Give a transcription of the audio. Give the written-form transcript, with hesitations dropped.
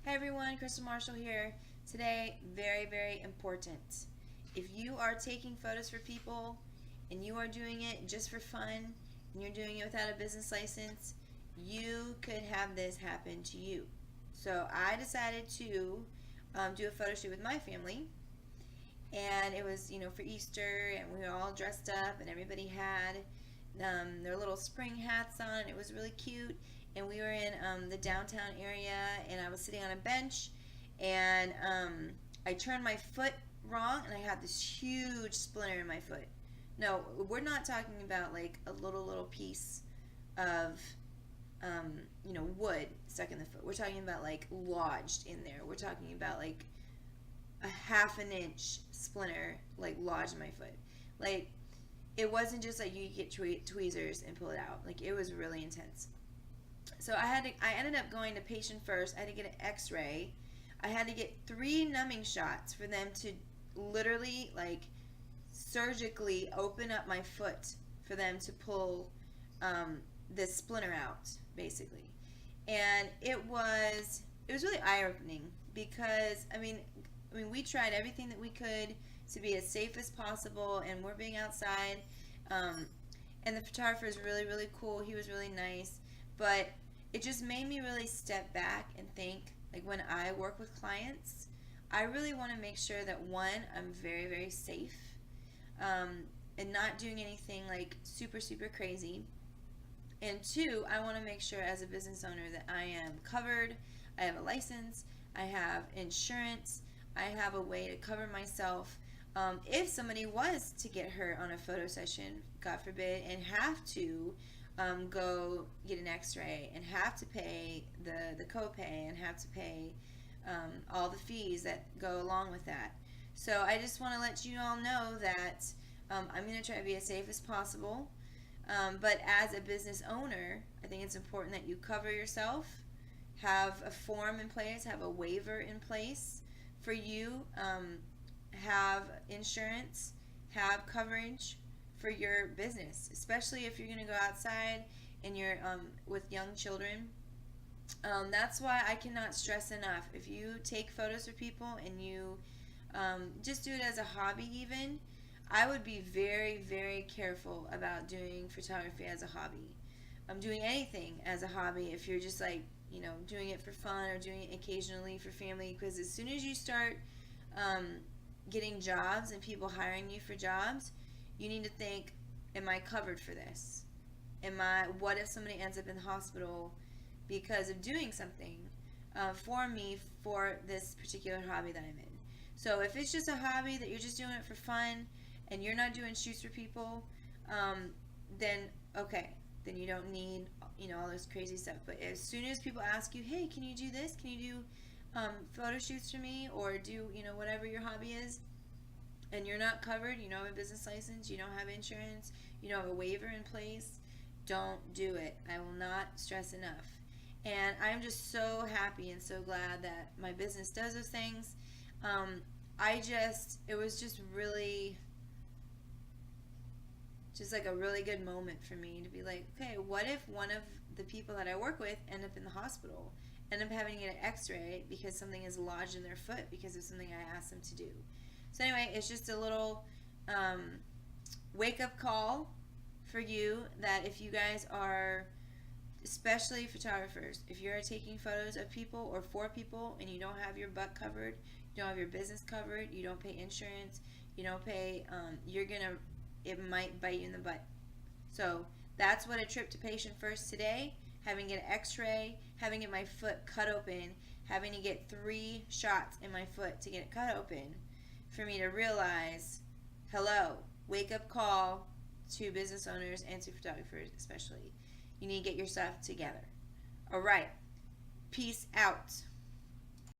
Hi everyone, Crystal Marshall here. Today, very, very important. If you are taking photos for people and you are doing it just for fun and you're doing it without a business license, you could have this happen to you. So I decided to do a photo shoot with my family, and it was for Easter, and we were all dressed up and everybody had their little spring hats on. It was really cute, and we were in the downtown area, and I was sitting on a bench, and I turned my foot wrong, and I had this huge splinter in my foot. No, we're not talking about like a little piece of wood stuck in the foot. We're talking about like lodged in there. We're talking about like a half an inch splinter like lodged in my foot. Like, it wasn't just like you get tweezers and pull it out. Like, it was really intense. So I ended up going to patient first. I had to get an x-ray. I had to get 3 numbing shots for them to literally like surgically open up my foot for them to pull this splinter out, basically. And it was really eye-opening because we tried everything that we could to be as safe as possible, and we're being outside. And the photographer is really, really cool. He was really nice, but it just made me really step back and think, like, when I work with clients, I really want to make sure that, one, I'm very, very safe, and not doing anything like super, super crazy. And two, I want to make sure as a business owner that I am covered. I have a license, I have insurance, I have a way to cover myself. If somebody was to get hurt on a photo session, God forbid, and have to go get an x-ray and have to pay the copay and have to pay all the fees that go along with that. So I just want to let you all know that I'm going to try to be as safe as possible. But as a business owner, I think it's important that you cover yourself, have a form in place, have a waiver in place for you, have insurance, have coverage for your business, especially if you're going to go outside and you're with young children. That's why I cannot stress enough. If you take photos for people and you just do it as a hobby, even, I would be very, very careful about doing photography as a hobby. I'm doing anything as a hobby if you're just like, doing it for fun or doing it occasionally for family, because as soon as you start getting jobs and people hiring you for jobs, you need to think, am I covered for this? What if somebody ends up in the hospital because of doing something for me for this particular hobby that I'm in? So if it's just a hobby that you're just doing it for fun and you're not doing shoots for people, then okay, then you don't need all this crazy stuff. But as soon as people ask you, hey, can you do this? Can you do photo shoots for me, or do whatever your hobby is, and you're not covered, you don't have a business license, you don't have insurance, you don't have a waiver in place, don't do it. I will not stress enough. And I'm just so happy and so glad that my business does those things. It was just really, just like a really good moment for me to be like, okay, what if one of the people that I work with end up in the hospital, end up having to get an x-ray because something is lodged in their foot because of something I asked them to do. So anyway, it's just a little wake-up call for you, that if you guys are, especially photographers, if you're taking photos of people or for people and you don't have your butt covered, you don't have your business covered, you don't pay insurance, you don't pay, it might bite you in the butt. So that's what a trip to patient first today, having an x-ray, having get my foot cut open, having to get 3 shots in my foot to get it cut open, for me to realize, hello, wake up call to business owners and to photographers especially. You need to get your stuff together. All right. Peace out.